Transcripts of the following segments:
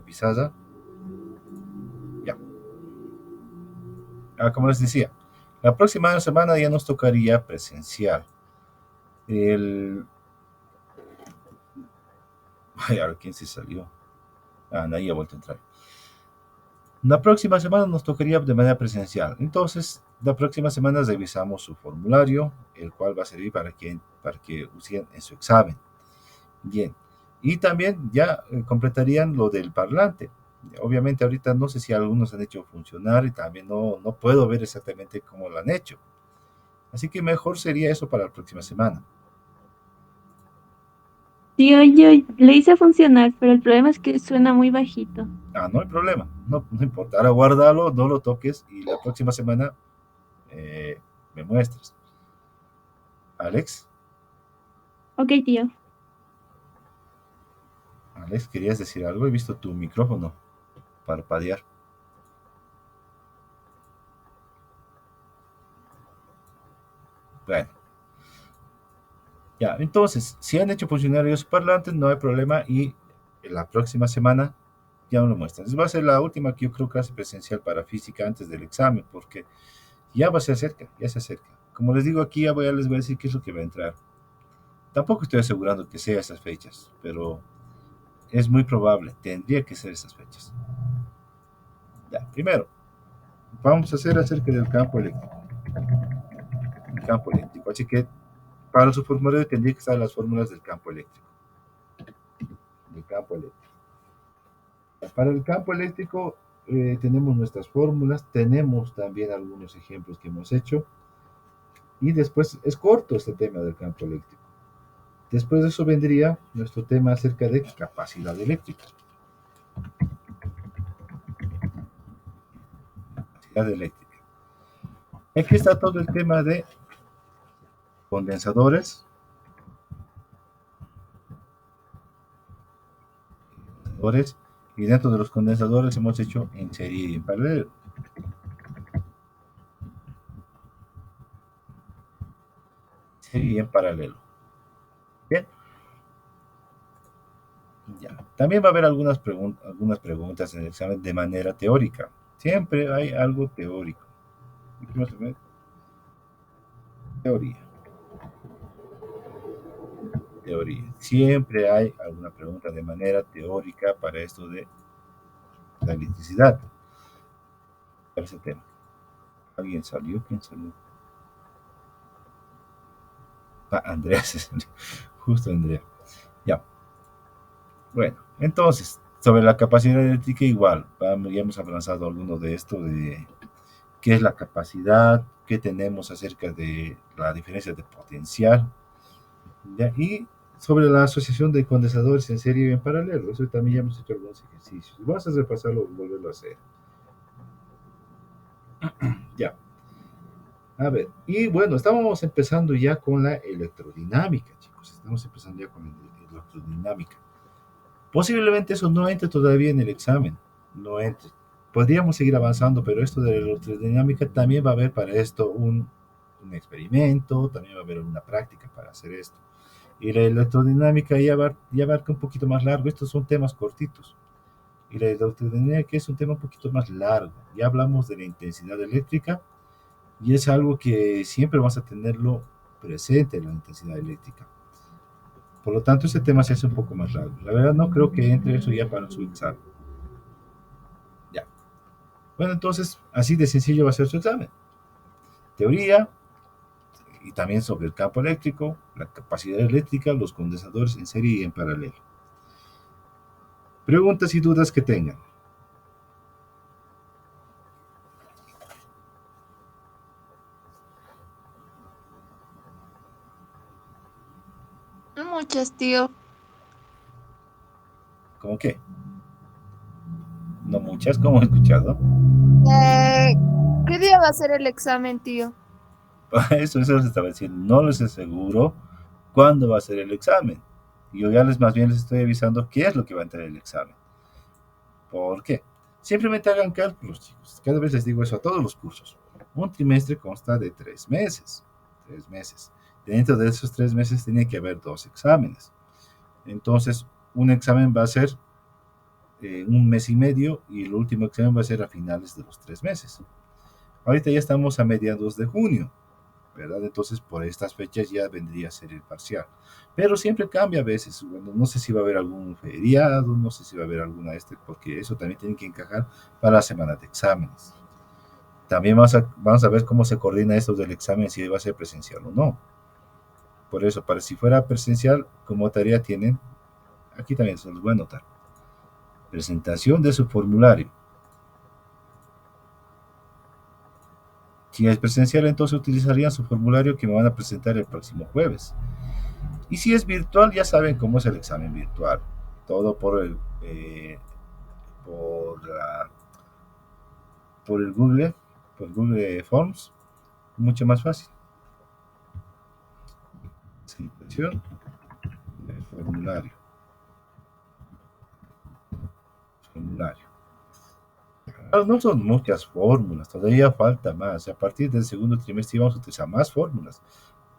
pizarra. Ya. Como les decía, la próxima semana ya nos tocaría presencial. El... Ay, ahora, ¿quién se salió? Nadie ha vuelto a entrar. La próxima semana nos tocaría de manera presencial. Entonces, la próxima semana revisamos su formulario, el cual va a servir para que usen en su examen. Bien. Y también ya completarían lo del parlante. Obviamente ahorita no sé si algunos han hecho funcionar y también no puedo ver exactamente cómo lo han hecho. Así que mejor sería eso para la próxima semana. Tío, yo le hice funcionar, pero el problema es que suena muy bajito. No hay problema. No importa. Ahora guárdalo, no lo toques y la próxima semana eh, me muestras. Alex, Ok, tío. Alex, ¿querías decir algo? He visto tu micrófono parpadear. Bueno, ya, entonces, si han hecho funcionarios parlantes, no hay problema y la próxima semana ya me lo muestran. Va a ser la última que yo creo que hace presencial para física antes del examen, porque ya va a ser cerca, ya se acerca. Como les digo aquí, ya les voy a decir qué es lo que va a entrar. Tampoco estoy asegurando que sea esas fechas, pero es muy probable, tendría que ser esas fechas. Ya, primero, vamos a hacer acerca del campo eléctrico. El campo eléctrico, así que para su formulario tendría que estar las fórmulas del campo eléctrico. Del campo eléctrico. Para el campo eléctrico tenemos nuestras fórmulas, tenemos también algunos ejemplos que hemos hecho y después es corto este tema del campo eléctrico. Después de eso vendría nuestro tema acerca de capacidad eléctrica. Capacidad eléctrica. Aquí está todo el tema de condensadores, y dentro de los condensadores hemos hecho en serie y en paralelo. Serie y en paralelo. Bien, ya. También va a haber algunas preguntas en el examen de manera teórica. Siempre hay algo teórico. Teoría, teoría. Siempre hay alguna pregunta de manera teórica para esto de la electricidad, para ese tema. ¿Alguien salió? ¿Quién salió? Andrea se salió. Justo Andrea. Ya. Bueno, entonces, sobre la capacidad eléctrica igual, ya hemos avanzado alguno de esto, de qué es la capacidad, qué tenemos acerca de la diferencia de potencial, ¿ya? Y sobre la asociación de condensadores en serie y en paralelo, eso también ya hemos hecho algunos ejercicios. Vamos a repasarlo y volverlo a hacer. Ya, a ver, y bueno, estábamos empezando ya con la electrodinámica, chicos, estamos empezando ya con la electrodinámica. Posiblemente eso no entre todavía en el examen, no entre. Podríamos seguir avanzando, pero esto de la electrodinámica también va a haber para esto un experimento, también va a haber una práctica para hacer esto. Y la electrodinámica ya abarca un poquito más largo, estos son temas cortitos. Y la electrodinámica es un tema un poquito más largo. Ya hablamos de la intensidad eléctrica y es algo que siempre vamos a tenerlo presente, la intensidad eléctrica. Por lo tanto, ese tema se hace un poco más largo. La verdad no creo que entre eso ya para su examen. Ya. Bueno, entonces, así de sencillo va a ser su examen. Teoría y también sobre el campo eléctrico, la capacidad eléctrica, los condensadores en serie y en paralelo. Preguntas y dudas que tengan. Muchas, tío. ¿Cómo qué? No muchas, como he escuchado. Eh, ¿Qué día va a ser el examen, tío? Eso les estaba diciendo. No les aseguro cuándo va a ser el examen. Yo ya más bien les estoy avisando qué es lo que va a entrar en el examen. ¿Por qué? Simplemente hagan cálculos, chicos. Cada vez les digo eso a todos los cursos. Un trimestre consta de 3 meses. 3 meses. Dentro de esos 3 meses tiene que haber dos exámenes. Entonces, un examen va a ser un mes y medio y el último examen va a ser a finales de los 3 meses. Ahorita ya estamos a mediados de junio, ¿verdad? Entonces por estas fechas ya vendría a ser el parcial. Pero siempre cambia a veces. Bueno, no sé si va a haber algún feriado, no sé si va a haber alguna porque eso también tiene que encajar para la semana de exámenes. También vamos a ver cómo se coordina esto del examen, si va a ser presencial o no. Por eso, para si fuera presencial, como tarea tienen, aquí también se los voy a anotar, presentación de su formulario. Si es presencial, entonces utilizarían su formulario que me van a presentar el próximo jueves. Y si es virtual, ya saben cómo es el examen virtual. Todo por, la, por el Google, por Google Forms, mucho más fácil. Presentación del formulario. Formulario. No son muchas fórmulas, todavía falta más. A partir del segundo trimestre vamos a utilizar más fórmulas.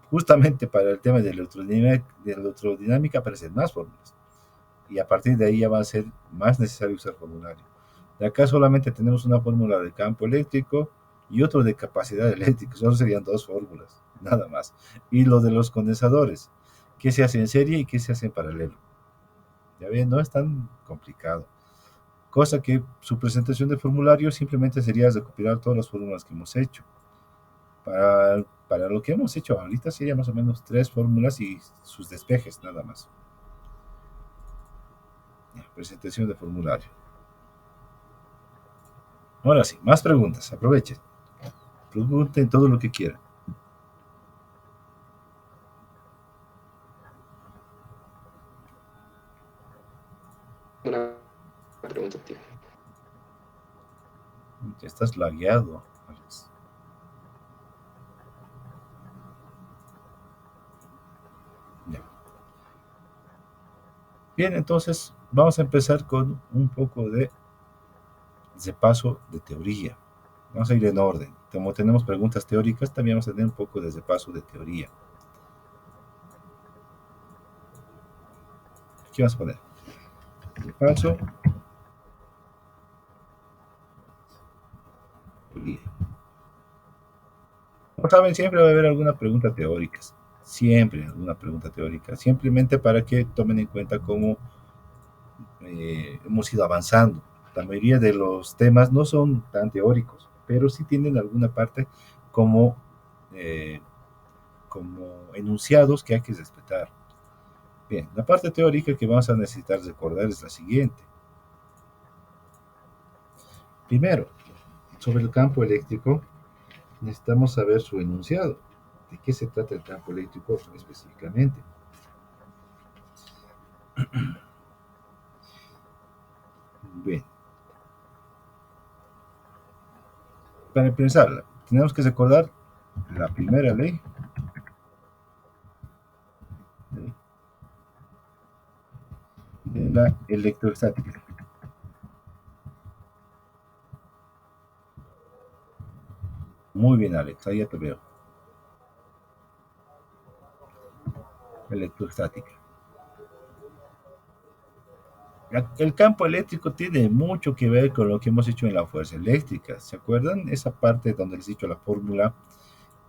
Justamente para el tema de electrodinámica aparecen más fórmulas. Y a partir de ahí ya va a ser más necesario usar formulario. De acá solamente tenemos una fórmula de campo eléctrico y otro de capacidad eléctrica. Solo serían dos fórmulas, nada más. Y lo de los condensadores, qué se hace en serie y qué se hace en paralelo. Ya ven, no es tan complicado. Cosa que su presentación de formulario simplemente sería recopilar todas las fórmulas que hemos hecho. Para lo que hemos hecho ahorita sería más o menos 3 fórmulas y sus despejes, nada más. Presentación de formulario. Ahora sí, más preguntas, aprovechen. Pregunten todo lo que quieran. Una pregunta, tío. Estás lagueado, Alex. Ya. Bien, entonces vamos a empezar con un poco de repaso de teoría. Vamos a ir en orden. Como tenemos preguntas teóricas, también vamos a tener un poco de repaso de teoría. ¿Qué vamos a poner? Repaso. Teoría. Como saben, siempre va a haber alguna pregunta teórica. Siempre alguna pregunta teórica. Simplemente para que tomen en cuenta cómo hemos ido avanzando. La mayoría de los temas no son tan teóricos, pero sí tienen alguna parte como, eh, como enunciados que hay que respetar. Bien, la parte teórica que vamos a necesitar recordar es la siguiente. Primero, sobre el campo eléctrico, necesitamos saber su enunciado. ¿De qué se trata el campo eléctrico específicamente? Bien, para empezar, tenemos que recordar la primera ley de la electroestática. Muy bien, Alex, ahí ya te veo. Electroestática. El campo eléctrico tiene mucho que ver con lo que hemos hecho en la fuerza eléctrica. ¿Se acuerdan? Esa parte donde les he dicho la fórmula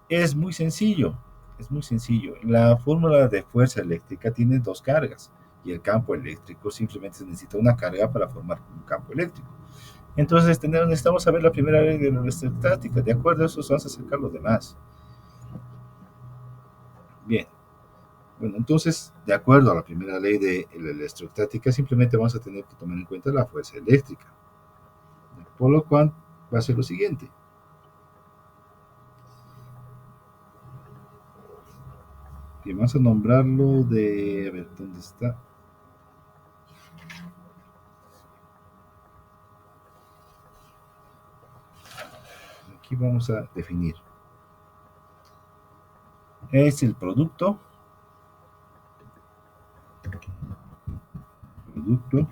es muy sencillo. Es muy sencillo. La fórmula de fuerza eléctrica tiene dos cargas y el campo eléctrico simplemente se necesita una carga para formar un campo eléctrico. Entonces necesitamos saber la primera ley de la electroestática. De acuerdo a eso, vamos a sacar los demás. Bien. Bueno, entonces, de acuerdo a la primera ley de la electroestática, simplemente vamos a tener que tomar en cuenta la fuerza eléctrica. Por lo cual, va a ser lo siguiente. Que vamos a nombrarlo de... A ver, ¿dónde está? Aquí vamos a definir. Es el producto. Producto.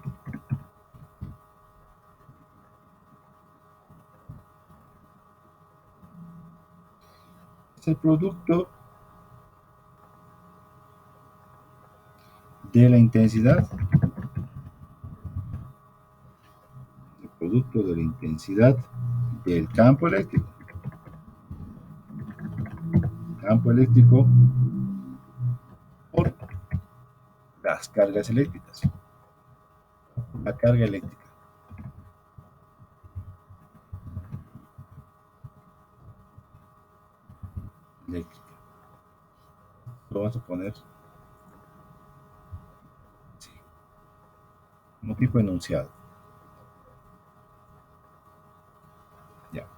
Es el producto de la intensidad producto de la intensidad del campo eléctrico. Campo eléctrico por las cargas eléctricas. La carga eléctrica. Lo vamos a poner sí, como tipo enunciado. Ya.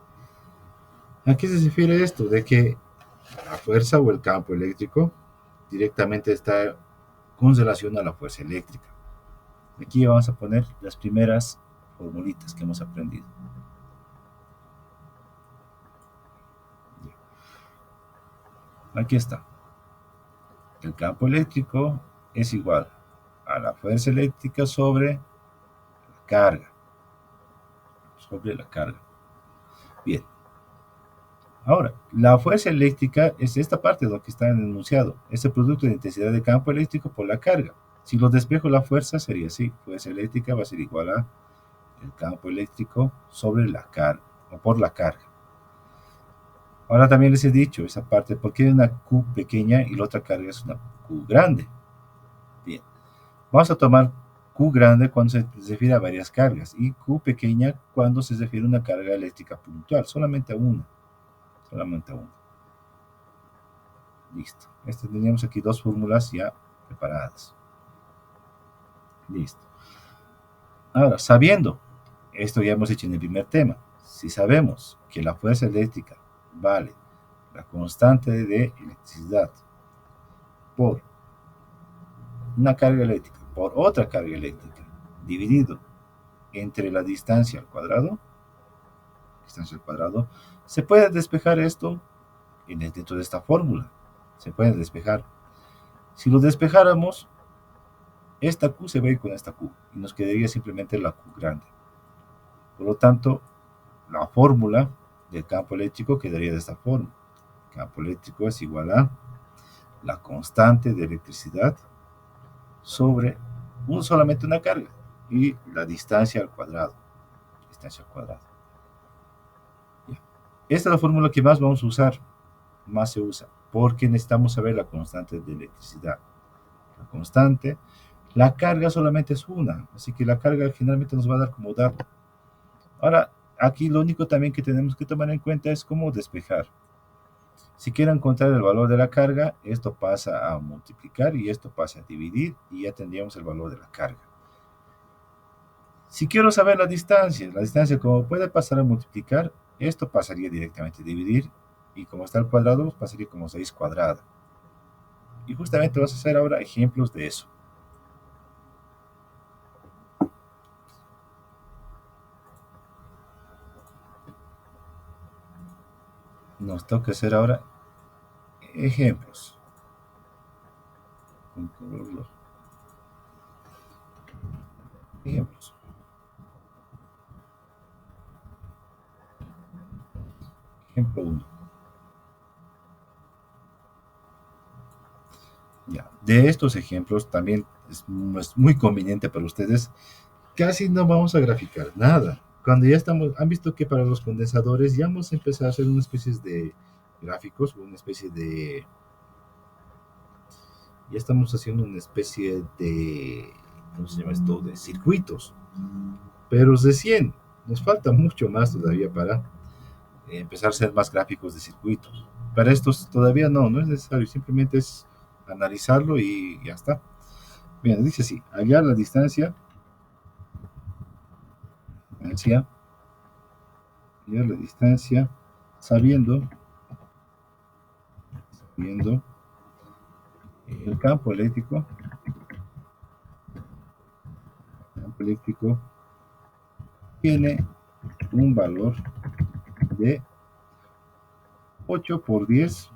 ¿A qué se refiere esto? De que la fuerza o el campo eléctrico directamente está con relación a la fuerza eléctrica. Aquí vamos a poner las primeras formulitas que hemos aprendido. Aquí está. El campo eléctrico es igual a la fuerza eléctrica sobre la carga. Sobre la carga. Bien. Ahora, la fuerza eléctrica es esta parte de lo que está en el enunciado. Es el producto de intensidad de campo eléctrico por la carga. Si lo despejo la fuerza sería así. Fuerza eléctrica va a ser igual a el campo eléctrico sobre la carga o por la carga. Ahora también les he dicho esa parte, porque hay una Q pequeña y la otra carga es una Q grande. Bien, vamos a tomar Q grande cuando se refiere a varias cargas y Q pequeña cuando se refiere a una carga eléctrica puntual, solamente a una. Solamente a una. Listo. Teníamos aquí dos fórmulas ya preparadas. Listo. Ahora, sabiendo, esto ya hemos hecho en el primer tema, si sabemos que la fuerza eléctrica vale la constante de electricidad por una carga eléctrica por otra carga eléctrica dividido entre la distancia al cuadrado, se puede despejar esto dentro de esta fórmula. Se puede despejar. Si lo despejáramos, esta Q se va a ir con esta Q y nos quedaría simplemente la Q grande. Por lo tanto, la fórmula del campo eléctrico quedaría de esta forma. El campo eléctrico es igual a la constante de electricidad sobre solamente una carga y la distancia al cuadrado. Esta es la fórmula que más vamos a usar, más se usa, porque necesitamos saber la constante de electricidad. La constante, la carga solamente es una, así que la carga finalmente nos va a dar como dato. Ahora, aquí lo único también que tenemos que tomar en cuenta es cómo despejar. Si quiero encontrar el valor de la carga, esto pasa a multiplicar y esto pasa a dividir y ya tendríamos el valor de la carga. Si quiero saber la distancia como puede pasar a multiplicar, esto pasaría directamente a dividir y como está al cuadrado, pasaría como 6 cuadrada. Y justamente vamos a hacer ahora ejemplos de eso. Nos toca hacer ahora ejemplos. Ejemplos. Ejemplo 1. Ya. De estos ejemplos también es muy conveniente para ustedes. Casi no vamos a graficar nada. Cuando ya estamos, han visto que para los condensadores ya hemos empezado a hacer una especie de gráficos, una especie de... Ya estamos haciendo una especie de... ¿Cómo se llama esto? De circuitos. Pero recién, nos falta mucho más todavía para empezar a hacer más gráficos de circuitos. Para estos todavía no es necesario, simplemente es analizarlo y ya está. Bien, dice así, hallar la distancia, sabiendo el campo eléctrico tiene un valor de 8 por 10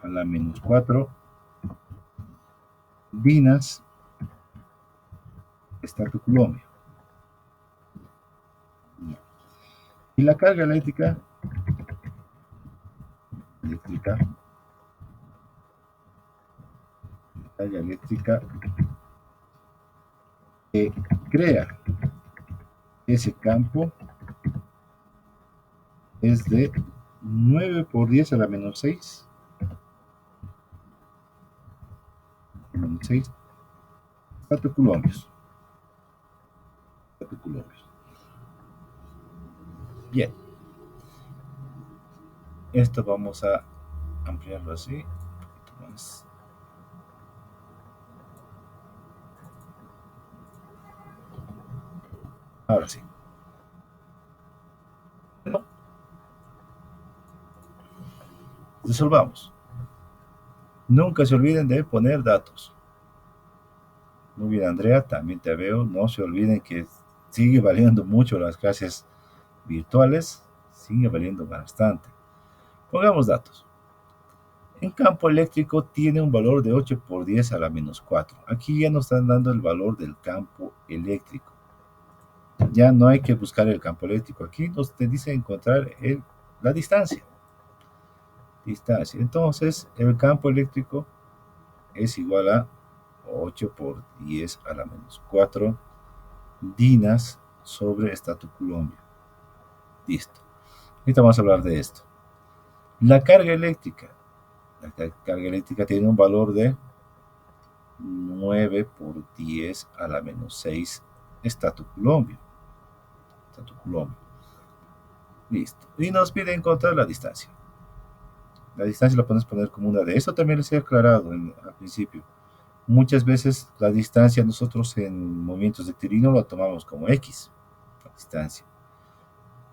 a la menos 4 dinas estato coulomb. Y la carga eléctrica que crea ese campo es de 9 por 10 a la menos 6. 6 estatocoulombios. Bien. Esto vamos a ampliarlo así. Un poquito más. Ahora sí. Resolvamos. Nunca se olviden de poner datos. Muy bien, Andrea, también te veo. No se olviden que sigue valiendo mucho las clases virtuales. Sigue valiendo bastante. Pongamos datos. En campo eléctrico tiene un valor de 8 por 10 a la menos 4. Aquí ya nos están dando el valor del campo eléctrico. Ya no hay que buscar el campo eléctrico. Aquí nos te dice encontrar la distancia. Entonces, el campo eléctrico es igual a 8 por 10 a la menos 4 dinas sobre estatocoulombo. Listo. Ahorita vamos a hablar de esto. La carga eléctrica. La carga eléctrica tiene un valor de 9 por 10 a la menos 6 estatocoulombo. Listo. Y nos pide encontrar la distancia. La distancia la puedes poner como una de. Esto también les he aclarado al principio. Muchas veces la distancia nosotros en movimientos de tirino la tomamos como X. La distancia.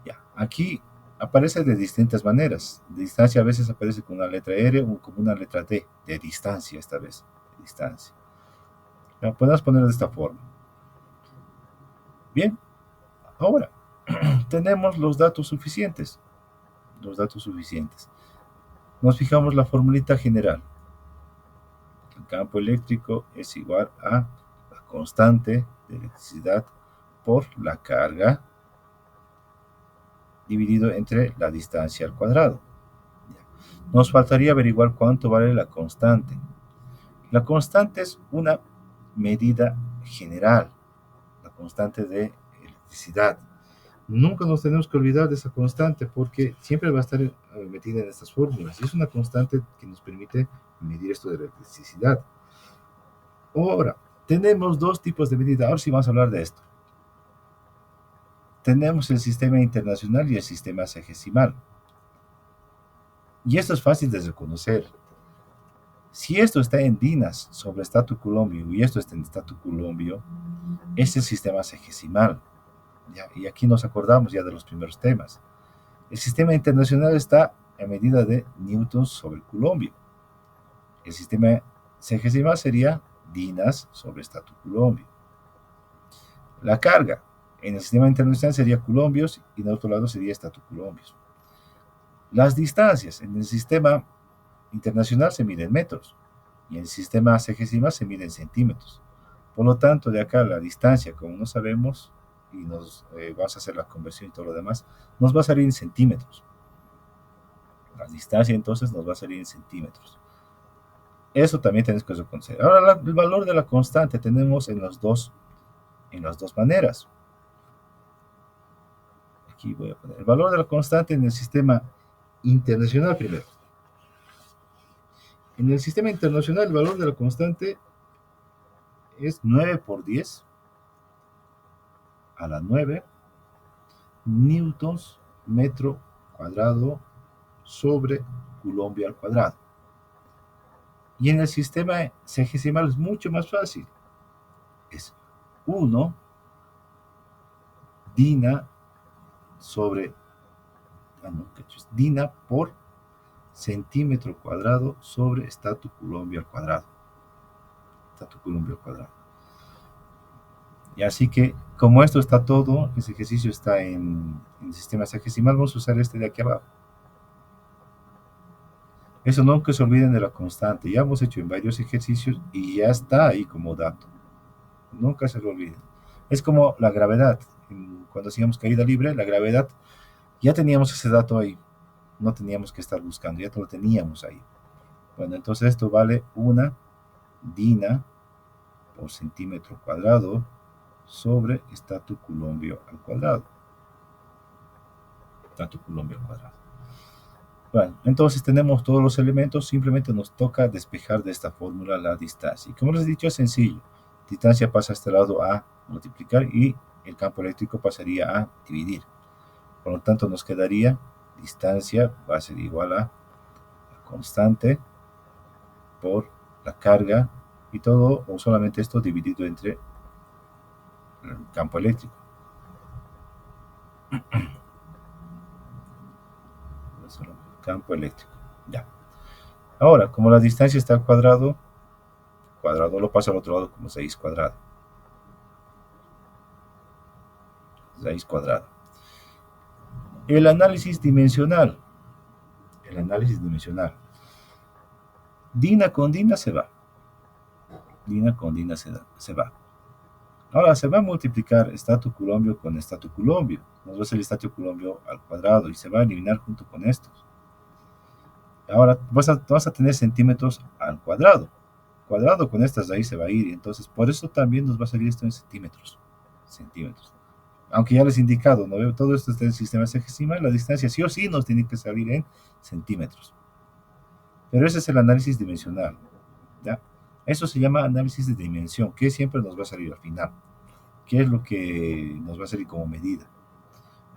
Ya. Aquí aparece de distintas maneras. Distancia a veces aparece con una letra R o como una letra D. De distancia esta vez. De distancia. La podemos poner de esta forma. Bien. Ahora tenemos los datos suficientes. Los datos suficientes. Nos fijamos la formulita general. El campo eléctrico es igual a la constante de electricidad por la carga dividido entre la distancia al cuadrado. Nos faltaría averiguar cuánto vale la constante. La constante es una medida general, la constante de electricidad. Nunca nos tenemos que olvidar de esa constante porque siempre va a estar metida en estas fórmulas. Y es una constante que nos permite medir esto de la electricidad. Ahora, tenemos dos tipos de medida. Ahora sí vamos a hablar de esto. Tenemos el sistema internacional y el sistema sexagesimal. Y esto es fácil de reconocer. Si esto está en dinas sobre estatocoulombo y esto está en estatocoulombo, es el sistema sexagesimal. ¿Ya? Y aquí nos acordamos ya de los primeros temas. El sistema internacional está en medida de newtons sobre coulombo. El sistema sexagesimal sería dinas sobre estatocoulombo. La carga en el sistema internacional sería coulombios y en el otro lado sería estatocoulombios. Las distancias en el sistema internacional se miden en metros y en el sistema sexagesimal se miden en centímetros. Por lo tanto, de acá la distancia, como no sabemos, y vamos a hacer la conversión y todo lo demás, nos va a salir en centímetros. La distancia entonces nos va a salir en centímetros. Eso también tenemos que reconocer. Ahora, el valor de la constante tenemos en las dos maneras. Aquí voy a poner el valor de la constante en el sistema internacional primero. En el sistema internacional el valor de la constante es 9 por 10 a la 9 newtons metro cuadrado sobre coulombo al cuadrado. Y en el sistema sexagesimal es mucho más fácil. Es 1 dina sobre dina por centímetro cuadrado sobre estatocoulombo al cuadrado. Y así que, como esto está todo, ese ejercicio está en el sistema sexagesimal, vamos a usar este de aquí abajo. Eso nunca se olviden de la constante. Ya hemos hecho en varios ejercicios y ya está ahí como dato. Nunca se lo olviden. Es como la gravedad. Cuando hacíamos caída libre, la gravedad, ya teníamos ese dato ahí. No teníamos que estar buscando, ya lo teníamos ahí. Bueno, entonces esto vale 1 dina por centímetro cuadrado sobre estatus Coulomb al cuadrado. Estatus Coulomb al cuadrado. Bueno, entonces tenemos todos los elementos, simplemente nos toca despejar de esta fórmula la distancia. Y como les he dicho, es sencillo. Distancia pasa a este lado a multiplicar y el campo eléctrico pasaría a dividir. Por lo tanto, nos quedaría distancia va a ser igual a la constante por la carga y todo, o solamente esto dividido entre el campo eléctrico. Campo eléctrico. Ya. Ahora, como la distancia está al cuadrado, cuadrado lo pasa al otro lado como 6 cuadrado. 6 cuadrado. El análisis dimensional. El análisis dimensional. Dina con Dina se va. Dina con Dina se va. Ahora se va a multiplicar estatus Coulomb con estatus Coulomb. Nos va a salir estatus Coulomb al cuadrado y se va a eliminar junto con estos. Ahora vas a tener centímetros al cuadrado. Cuadrado con estas de ahí se va a ir. Y entonces por eso también nos va a salir esto en centímetros. Centímetros. Aunque ya les he indicado, ¿no? Todo esto está en el sistema sexagesimal, la distancia sí o sí nos tiene que salir en centímetros. Pero ese es el análisis dimensional. ¿Ya? Eso se llama análisis de dimensión, que siempre nos va a salir al final. ¿Qué es lo que nos va a salir como medida?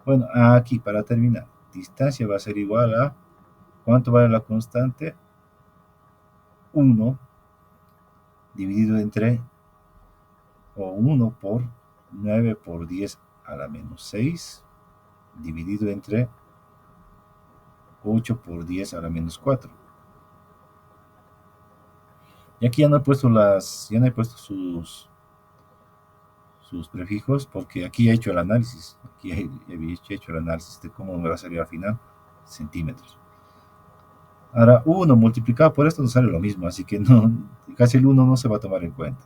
Bueno, aquí para terminar, distancia va a ser igual a, ¿cuánto vale la constante? 1 dividido entre, o 1 por 9 por 10 a la menos 6, dividido entre 8 por 10 a la menos 4. Y aquí ya no he puesto sus prefijos, porque aquí he hecho el análisis. Aquí he hecho el análisis de cómo me va a salir al final, centímetros. Ahora, 1 multiplicado por esto nos sale lo mismo, así que no, casi el 1 no se va a tomar en cuenta.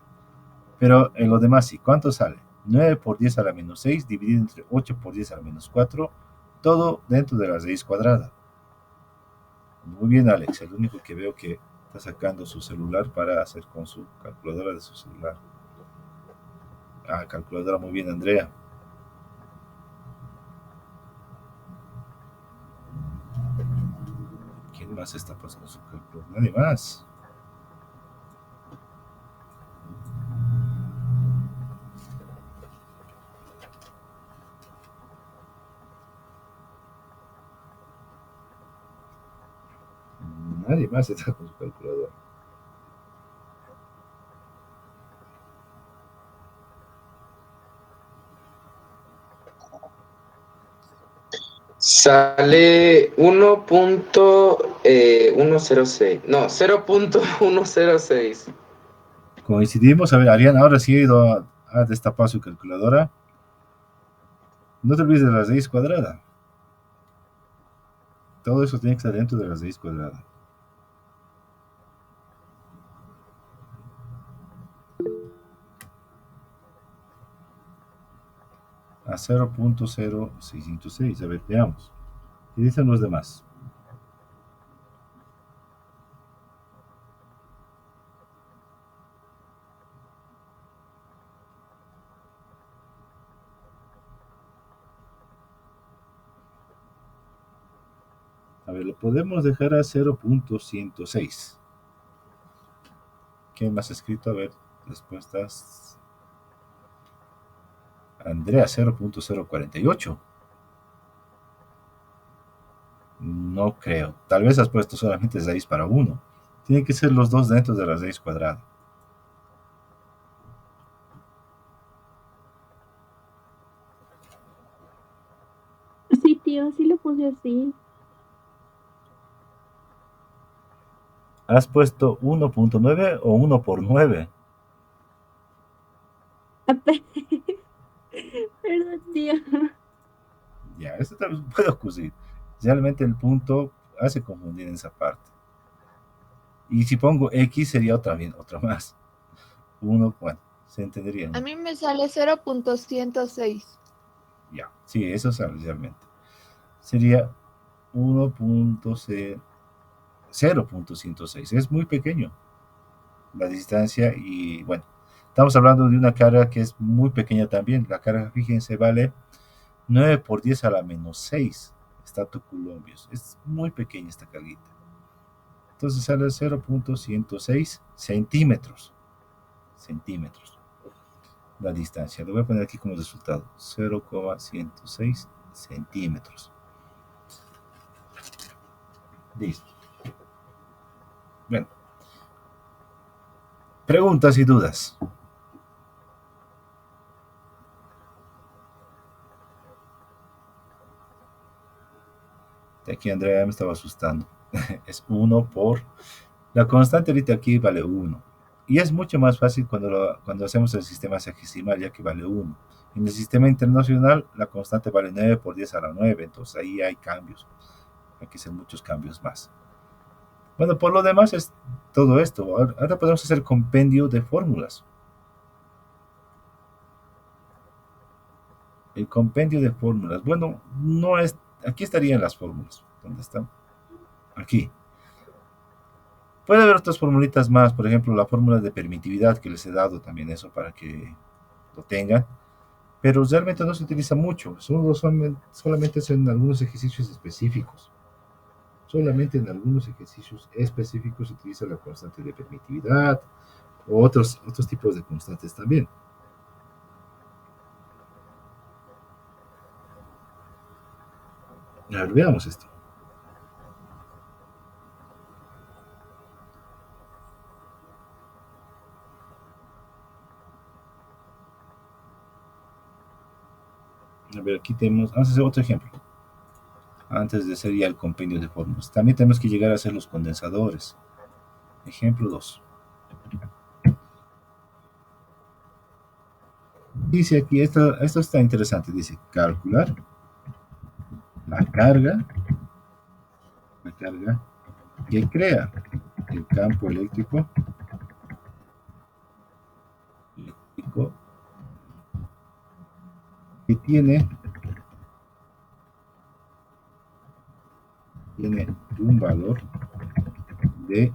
Pero en lo demás sí, ¿cuánto sale? 9 por 10 a la menos 6 dividido entre 8 por 10 a la menos 4, todo dentro de la raíz cuadrada. Muy bien, Alex, el único que veo que está sacando su celular para hacer con su calculadora de su celular. Ah, calculadora, muy bien, Andrea. ¿Quién más está pasando su calculadora? Nadie más. Nadie más está con su calculadora. Sale 1.106. No, 0.106. Coincidimos. A ver, Ariana, ahora sí he ido a destapar su calculadora. No te olvides de la raíz cuadrada. Todo eso tiene que estar dentro de la raíz cuadrada. A 0.0606. A ver, veamos. ¿Qué dicen los demás? A ver, lo podemos dejar a 0.106. ¿Quién más ha escrito? A ver, respuestas. Andrea, 0.048. No creo. Tal vez has puesto solamente 6 para 1. Tienen que ser los dos dentro de la raíz cuadrada. Sí, tío, sí lo puse así. ¿Has puesto 1.9 o 1 por 9? Perdón, tío. Ya, eso también puede ocurrir. Realmente el punto hace confundir en esa parte. Y si pongo X sería otra más. 1, bueno, se entendería, A ¿no? mí me sale 0.106. Ya, sí, eso sale realmente. Sería 0.106. Es muy pequeño la distancia y bueno, Estamos hablando de una carga que es muy pequeña también. La carga, fíjense, vale 9 por 10 a la menos 6 estatocoulombios. Es muy pequeña esta carguita. Entonces sale 0.106 centímetros. Centímetros. La distancia. Lo voy a poner aquí como resultado. 0,106 centímetros. Listo. Bueno. Preguntas y dudas. De aquí Andrea me estaba asustando. Es 1 por... La constante ahorita aquí vale 1. Y es mucho más fácil cuando hacemos el sistema sexagesimal, ya que vale 1. En el sistema internacional, la constante vale 9 por 10 a la 9. Entonces ahí hay cambios. Hay que hacer muchos cambios más. Bueno, por lo demás es todo esto. Ahora podemos hacer compendio de fórmulas. El compendio de fórmulas. Bueno, no es... Aquí estarían las fórmulas. ¿Dónde están? Aquí. Puede haber otras formulitas más. Por ejemplo, la fórmula de permitividad que les he dado también eso para que lo tengan. Pero realmente no se utiliza mucho. Solamente es en algunos ejercicios específicos. Solamente en algunos ejercicios específicos se utiliza la constante de permitividad o otros tipos de constantes también. A ver, veamos esto. A ver, aquí tenemos, vamos a hacer otro ejemplo. Antes de hacer ya el compendio de fórmulas. También tenemos que llegar a hacer los condensadores. Ejemplo 2. Dice aquí, esto está interesante. Dice, calcular la carga que crea el campo eléctrico que tiene un valor de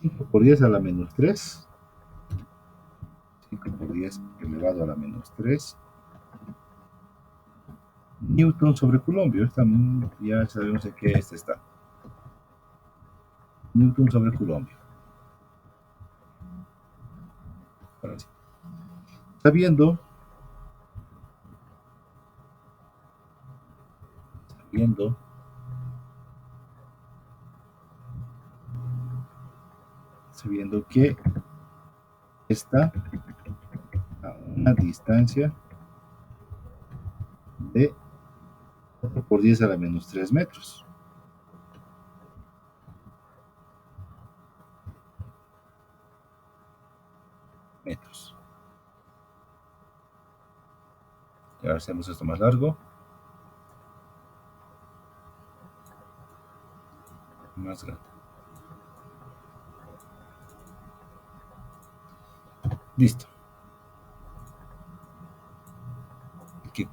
5 por 10 a la menos 3, 5 por 10 elevado a la menos 3 Newton sobre Coulombio. Ya sabemos en qué está. Newton sobre Coulombio. Ahora sí. Sabiendo que está a una distancia de 4 por 10 a la menos 3 metros. Y ahora hacemos esto más largo. Más grande. Listo. Que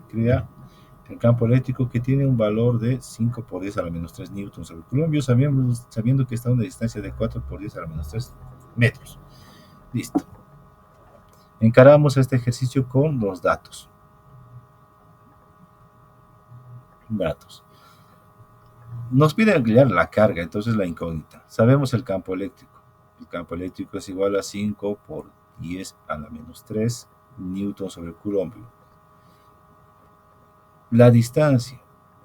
crea el campo eléctrico que tiene un valor de 5 por 10 a la menos 3 newtons sobre Coulombio, sabiendo que está a una distancia de 4 por 10 a la menos 3 metros. Listo. Encaramos este ejercicio con los datos. Nos pide ampliar la carga, entonces la incógnita. Sabemos el campo eléctrico. El campo eléctrico es igual a 5 por 10 a la menos 3 newton sobre Coulombio. La distancia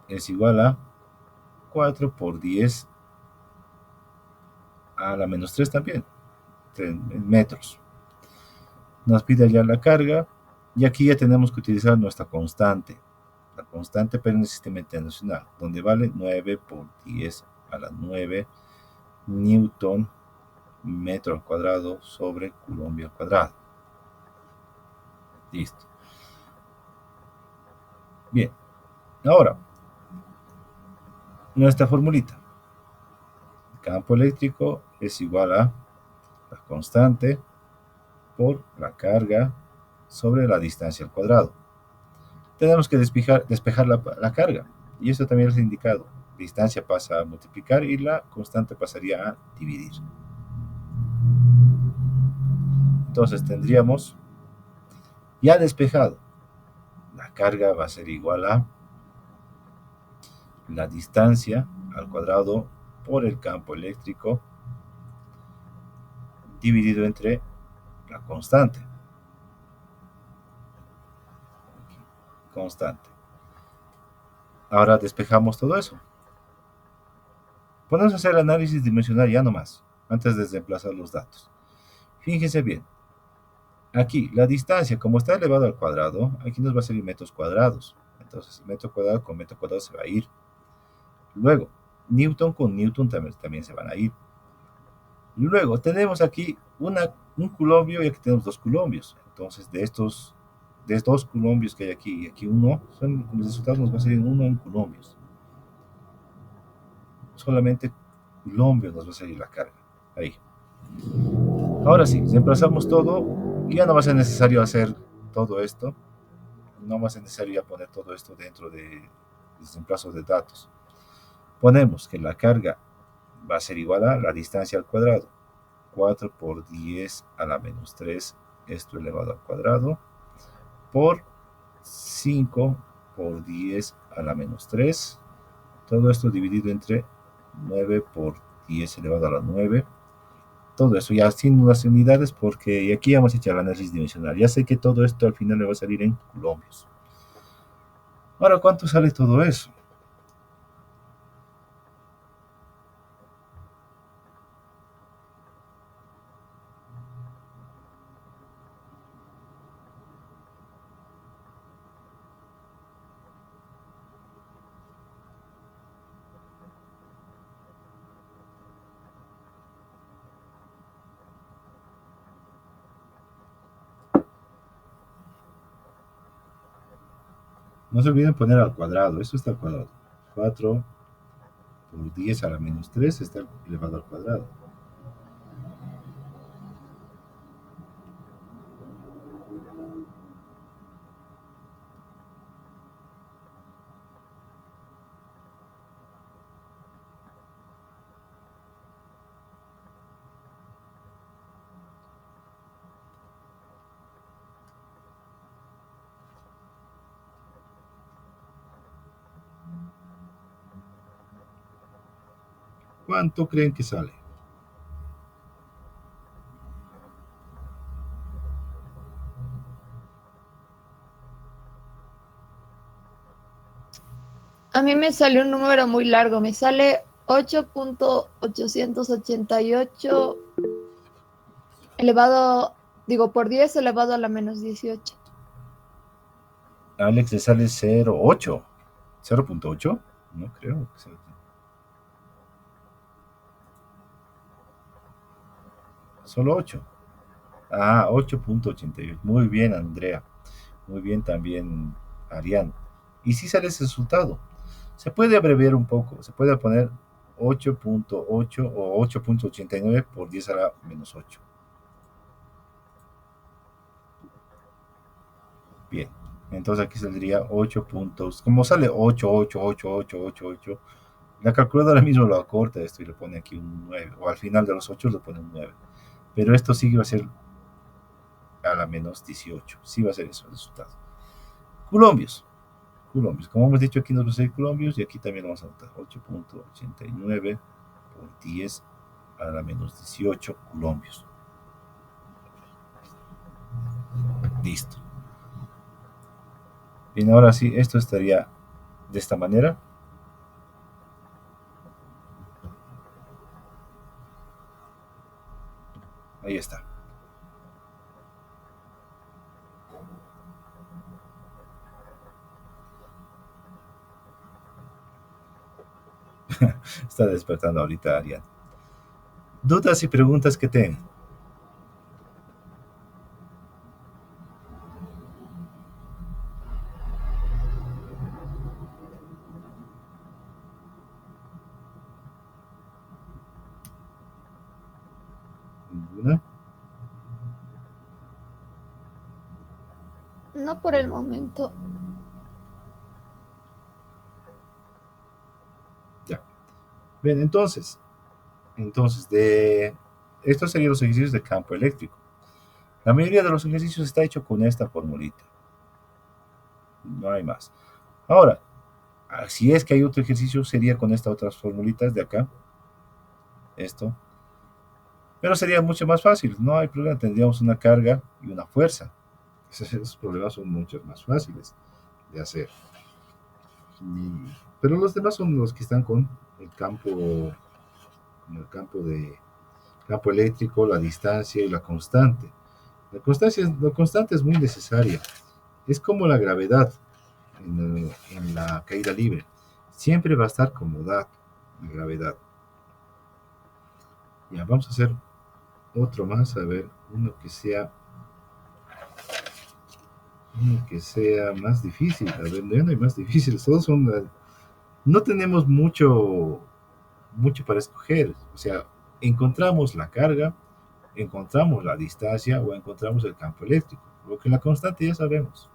es igual a 4 por 10 a la menos 3 también, 3 metros. Nos pide hallar la carga y aquí ya tenemos que utilizar nuestra constante. La constante pero en el sistema internacional, donde vale 9 por 10 a la 9 newton metro al cuadrado sobre Coulombio al cuadrado. Listo. Bien. Ahora, nuestra formulita. El campo eléctrico es igual a la constante por la carga sobre la distancia al cuadrado. Tenemos que despejar la carga. Y esto también es indicado. Distancia pasa a multiplicar y la constante pasaría a dividir. Entonces tendríamos ya despejado. La carga va a ser igual a la distancia al cuadrado por el campo eléctrico dividido entre la constante. Constante. Ahora despejamos todo eso. Podemos hacer el análisis dimensional ya nomás, antes de desplazar los datos. Fíjense bien. Aquí, la distancia, como está elevado al cuadrado, aquí nos va a salir metros cuadrados. Entonces, metro cuadrado con metro cuadrado se va a ir. Luego, Newton con Newton también se van a ir. Luego, tenemos aquí un culombio y aquí tenemos 2 colombios. Entonces, de estos 2 colombios que hay aquí y aquí uno, los resultados nos va a salir 1 en colombios. Solamente colombios nos va a salir la carga. Ahí. Ahora sí, reemplazamos todo. Ya no va a ser necesario hacer todo esto. No va a ser necesario ya poner todo esto dentro de reemplazo de datos. Ponemos que la carga va a ser igual a la distancia al cuadrado. 4 por 10 a la menos 3, esto elevado al cuadrado, por 5 por 10 a la menos 3. Todo esto dividido entre 9 por 10 elevado a la 9. Todo eso ya sin las unidades, porque aquí ya hemos hecho el análisis dimensional. Ya sé que todo esto al final me va a salir en colombios. Ahora, ¿cuánto sale todo eso? No se olviden poner al cuadrado, esto está al cuadrado. 4 por 10 a la menos 3 está elevado al cuadrado. ¿Cuánto creen que sale? A mí me salió un número muy largo, me sale 8.888 elevado, digo, por 10 elevado a la menos 18. A Alex le sale 0.8. 0.8, no creo que sea. Solo 8. Ah, 8.88. Muy bien, Andrea. Muy bien también, Arián. Y si sale ese resultado. Se puede abreviar un poco. Se puede poner 8.8 o 8.89 por 10 a la menos 8. Bien. Entonces aquí saldría 8 puntos. Como sale 8, 8, 8, 8, 8, 8. La calculadora mismo lo acorta esto y le pone aquí un 9. O al final de los 8 le pone un 9. Pero esto sí va a ser a la menos 18. Sí va a ser eso el resultado. Colombios. Colombios. Como hemos dicho, aquí nos va a salir colombios y aquí también lo vamos a anotar. 8.89 por 10 a la menos 18 colombios. Listo. Bien, ahora sí, esto estaría de esta manera. Ahí está. Está despertando ahorita Arián. ¿Dudas y preguntas que tengan? ¿Ninguna? No por el momento. Ya. Bien, entonces de estos serían los ejercicios de campo eléctrico. La mayoría de los ejercicios está hecho con esta formulita. No hay más. Ahora, si es que hay otro ejercicio, sería con estas otras formulitas de acá. Esto. Pero sería mucho más fácil. No hay problema. Tendríamos una carga y una fuerza. Esos problemas son mucho más fáciles de hacer. Pero los demás son los que están con el campo campo eléctrico, la distancia y la constante. La constante es muy necesaria. Es como la gravedad en la caída libre. Siempre va a estar como la gravedad. Ya, vamos a hacer otro más, a ver, uno que sea más difícil. A ver, no hay más difíciles, todos son, no tenemos mucho para escoger. O sea, encontramos la carga, encontramos la distancia o encontramos el campo eléctrico. Lo que la constante ya sabemos.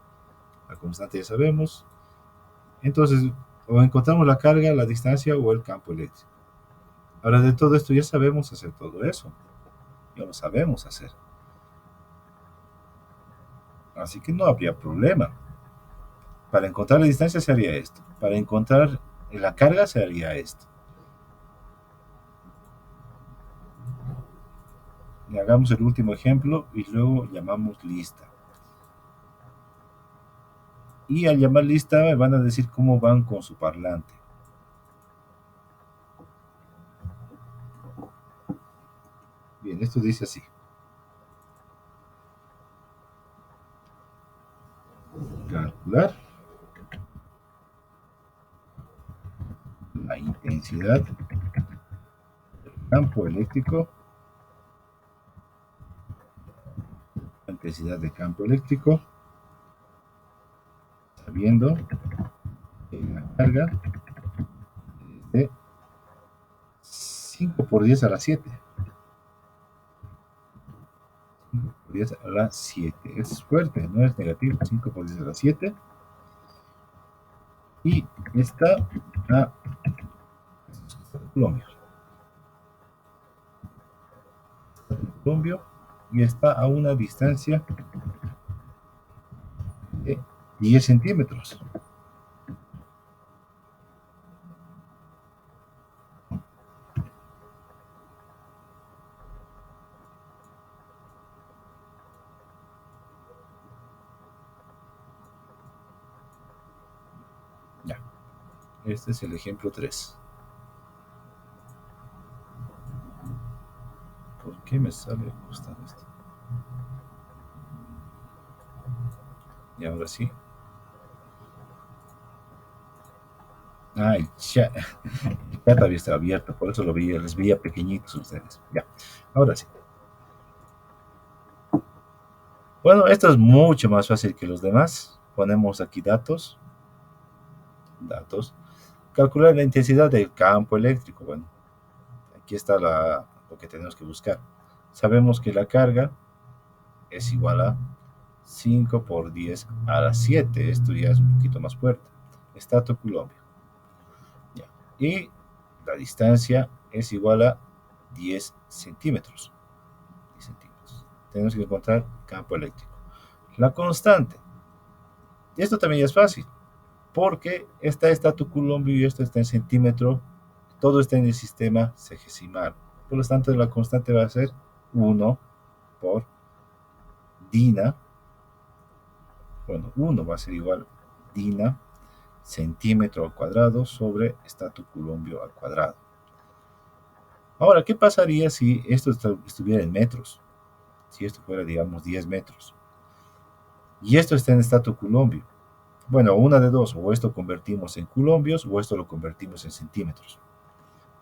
La constante ya sabemos. Entonces, o encontramos la carga, la distancia o el campo eléctrico. Ahora, de todo esto ya sabemos hacer todo eso. Ya lo sabemos hacer. Así que no habría problema. Para encontrar la distancia se haría esto. Para encontrar la carga se haría esto. Y hagamos el último ejemplo y luego llamamos lista. Y al llamar lista me van a decir cómo van con su parlante. Bien, esto dice así. Calcular la intensidad del campo eléctrico. La intensidad del campo eléctrico. Sabiendo que la carga es de 5 por 10 a la 7. 5 por 10 a la 7. Es fuerte, no es negativo. 5 por 10 a la 7. Y está a Colombia. Y está a una distancia de 10 centímetros. Ya. Este es el ejemplo 3. ¿Por qué me sale costando esto? Y ahora sí. Ay, ya. Ya todavía está abierto, por eso les veía pequeñitos ustedes. Ya, ahora sí. Bueno, esto es mucho más fácil que los demás. Ponemos aquí datos. Calcular la intensidad del campo eléctrico. Bueno, aquí está lo que tenemos que buscar. Sabemos que la carga es igual a 5 por 10 a la 7. Esto ya es un poquito más fuerte. Estato Colombia. Ya. Y la distancia es igual a 10 centímetros. 10 centímetros. Tenemos que encontrar campo eléctrico. La constante. Y esto también es fácil, porque esta estato Colombia y esto está en centímetro. Todo está en el sistema sexagesimal. Por lo tanto, la constante va a ser 1 por Dina. Bueno, 1 va a ser igual Dina centímetro al cuadrado sobre estato Colombia al cuadrado. Ahora, ¿qué pasaría si esto estuviera en metros? Si esto fuera, digamos, 10 metros. Y esto está en estato Colombia. Bueno, una de dos, o esto convertimos en colombios o esto lo convertimos en centímetros.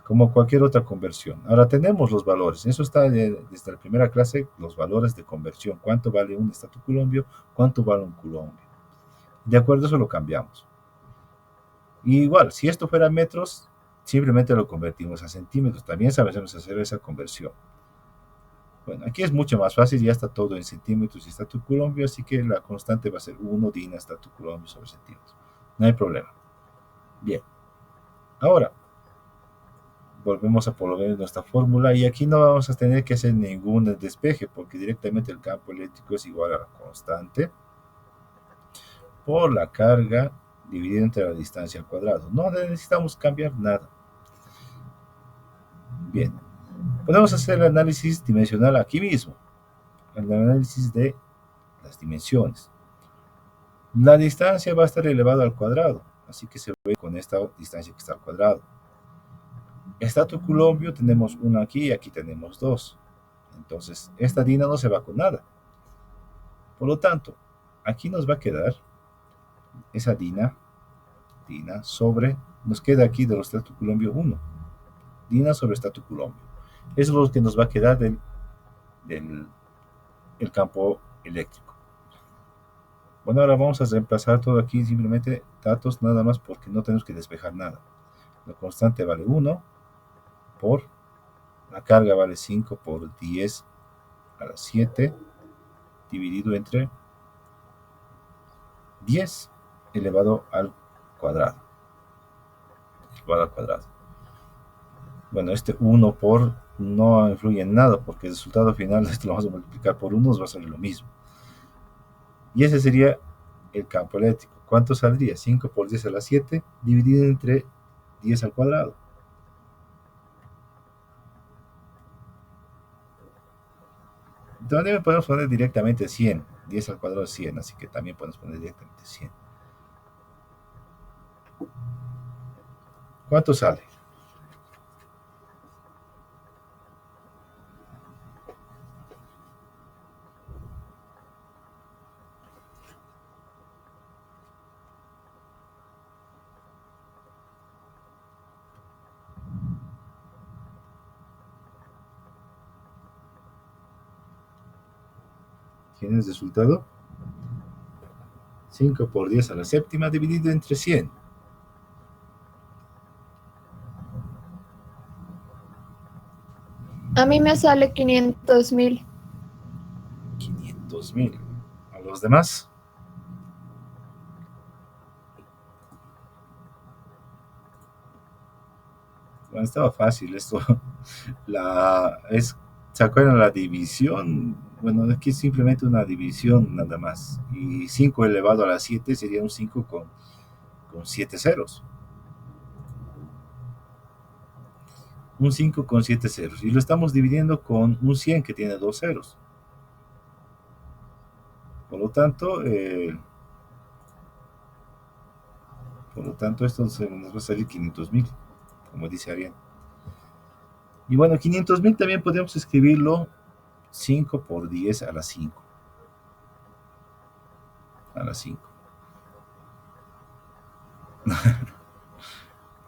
Como cualquier otra conversión. Ahora tenemos los valores. Eso está desde la primera clase, los valores de conversión. ¿Cuánto vale un estato Colombia? ¿Cuánto vale un Colombia? De acuerdo a eso lo cambiamos. Y igual, si esto fuera metros, simplemente lo convertimos a centímetros. También sabemos hacer esa conversión. Bueno, aquí es mucho más fácil, ya está todo en centímetros y estato Colombia, así que la constante va a ser 1 Dina estato Colombia sobre centímetros. No hay problema. Bien. Ahora, volvemos a poner nuestra fórmula y aquí no vamos a tener que hacer ningún despeje porque directamente el campo eléctrico es igual a la constante por la carga dividida entre la distancia al cuadrado. No necesitamos cambiar nada. Bien, podemos hacer el análisis dimensional aquí mismo, el análisis de las dimensiones. La distancia va a estar elevada al cuadrado, así que se ve con esta distancia que está al cuadrado. Estatus Coulomb tenemos uno aquí y aquí tenemos dos. Entonces, esta dina no se va con nada. Por lo tanto, aquí nos va a quedar esa dina sobre, nos queda aquí de los estatus Coulomb 1. Dina sobre estatus Coulomb. Eso es lo que nos va a quedar del campo eléctrico. Bueno, ahora vamos a reemplazar todo aquí, simplemente datos nada más porque no tenemos que despejar nada. La constante vale 1 por, la carga vale 5 por 10 a la 7 dividido entre 10 elevado al cuadrado. Bueno, este 1 por no influye en nada porque el resultado final esto lo vamos a multiplicar por 1, nos va a salir lo mismo. Y ese sería el campo eléctrico. ¿Cuánto saldría? 5 por 10 a la 7 dividido entre 10 al cuadrado. También podemos poner directamente 100. 10 al cuadrado es 100, así que también podemos poner directamente 100. ¿Cuánto sale? ¿Tienes el resultado? 5 por 10 a la séptima dividido entre 100. A mí me sale 500.000. 500.000. ¿A los demás? Bueno, estaba fácil esto. ¿Se acuerdan la división? Bueno, aquí es simplemente una división nada más. Y 5 elevado a la 7 sería un 5 con 7 ceros. Un 5 con 7 ceros. Y lo estamos dividiendo con un 100 que tiene 2 ceros. Por lo tanto, esto nos va a salir 500.000, como dice Arián. Y bueno, 500.000 también podemos escribirlo 5 por 10 a la 5. A la 5.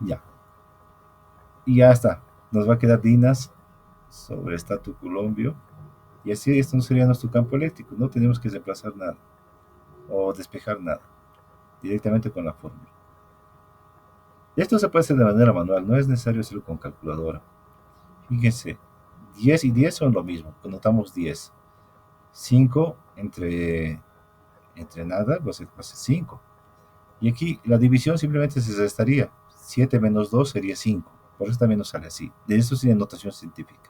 Ya. Y ya está. Nos va a quedar dinas sobre estatus Coulomb. Y así esto no sería nuestro campo eléctrico. No tenemos que reemplazar nada. O despejar nada. Directamente con la fórmula. Esto se puede hacer de manera manual. No es necesario hacerlo con calculadora. Fíjense. 10 y 10 son lo mismo. Conotamos 10. 5 entre nada, va a ser 5. Y aquí la división simplemente se restaría. 7 menos 2 sería 5. Por eso también nos sale así. De eso sería notación científica.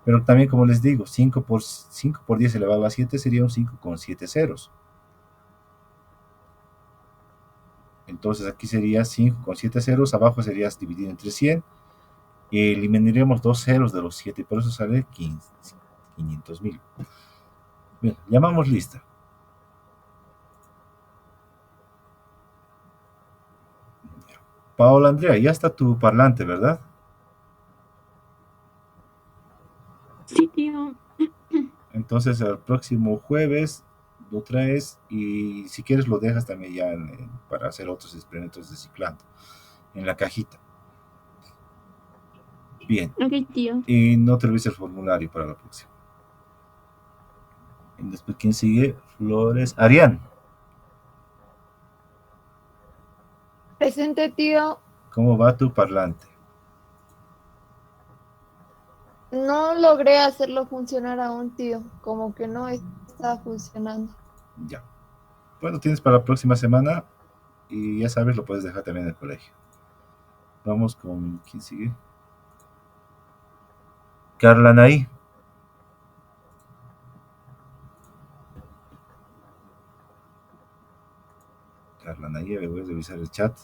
Pero también, como les digo, 5 por 10 elevado a la 7 sería un 5 con 7 ceros. Entonces aquí sería 5 con 7 ceros. Abajo sería dividido entre 100. Y eliminaríamos 2 ceros de los 7. Y por eso sale 500.000. Bien, llamamos lista. Paola Andrea, ya está tu parlante, ¿verdad? Sí, tío. Entonces el próximo jueves lo traes y si quieres lo dejas también ya para hacer otros experimentos de ciclando en la cajita. Bien. Ok, tío. Y no te olvides el formulario para la próxima. Y después, ¿quién sigue? Flores. Arián. Presente, tío. ¿Cómo va tu parlante? No logré hacerlo funcionar aún, tío. Como que no está funcionando. Ya. Bueno, tienes para la próxima semana y ya sabes, lo puedes dejar también en el colegio. Vamos con, ¿quién sigue? Carla Nay. Carla Nay, voy a revisar el chat.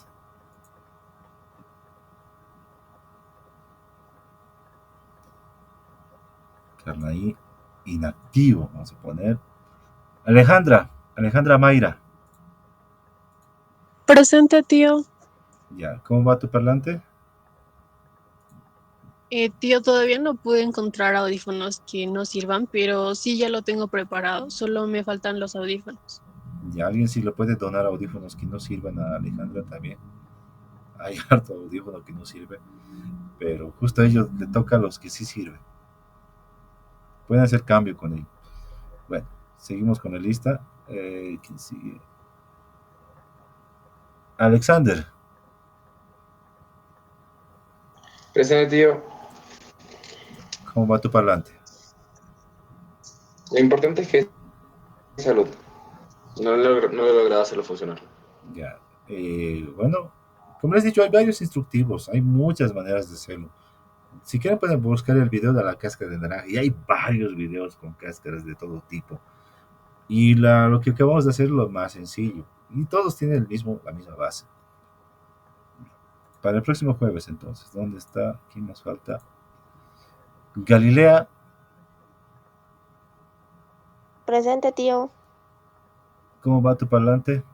Carla Nay, inactivo, vamos a poner. Alejandra Mayra. Presente, tío. Ya, ¿cómo va tu parlante? Tío, todavía no pude encontrar audífonos que no sirvan, pero sí ya lo tengo preparado. Solo me faltan los audífonos. Ya, alguien si le puede donar audífonos que no sirvan a Alejandra también. Hay harto audífono que no sirve, pero justo a ellos le toca a los que sí sirven. Pueden hacer cambio con ello. Bueno, seguimos con la lista. ¿Quién sigue? Alexander. Presente, tío. ¿Cómo va tu parlante? Lo importante es que es salud. No he logrado hacerlo funcionar. Ya. Bueno, como les he dicho, hay varios instructivos, hay muchas maneras de hacerlo. Si quieren pueden buscar el video de la cáscara de naranja y hay varios videos con cáscaras de todo tipo. Y lo que acabamos de hacer es lo más sencillo. Y todos tienen la misma base. Para el próximo jueves entonces, ¿dónde está? ¿Quién nos falta? Galilea. Presente, tío. ¿Cómo va tu parlante?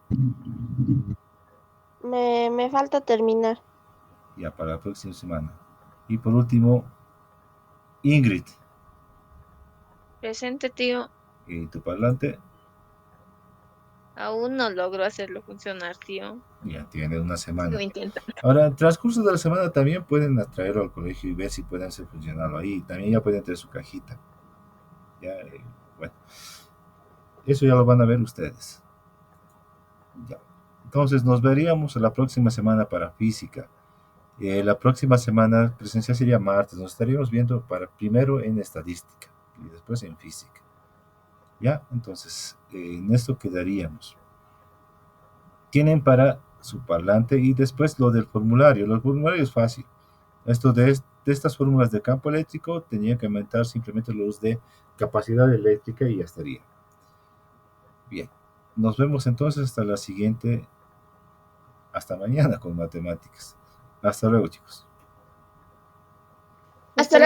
Me falta terminar. Ya, para la próxima semana. Y por último, Ingrid. Presente, tío. ¿Y tu parlante? Aún no logro hacerlo funcionar, tío. Ya tiene una semana. Sigo intentando. Ahora, en el transcurso de la semana también pueden traerlo al colegio y ver si pueden hacer funcionarlo ahí. También ya pueden tener su cajita. Ya, bueno. Eso ya lo van a ver ustedes. Ya. Entonces nos veríamos la próxima semana para física. La próxima semana presencial sería martes. Nos estaríamos viendo primero en estadística y después en física. Ya, entonces en esto quedaríamos. Tienen para su parlante y después lo del formulario. Los formularios es fácil. Esto de estas fórmulas de campo eléctrico tenía que aumentar simplemente los de capacidad eléctrica y ya estaría. Bien, nos vemos entonces hasta la siguiente, hasta mañana con matemáticas. Hasta luego, chicos.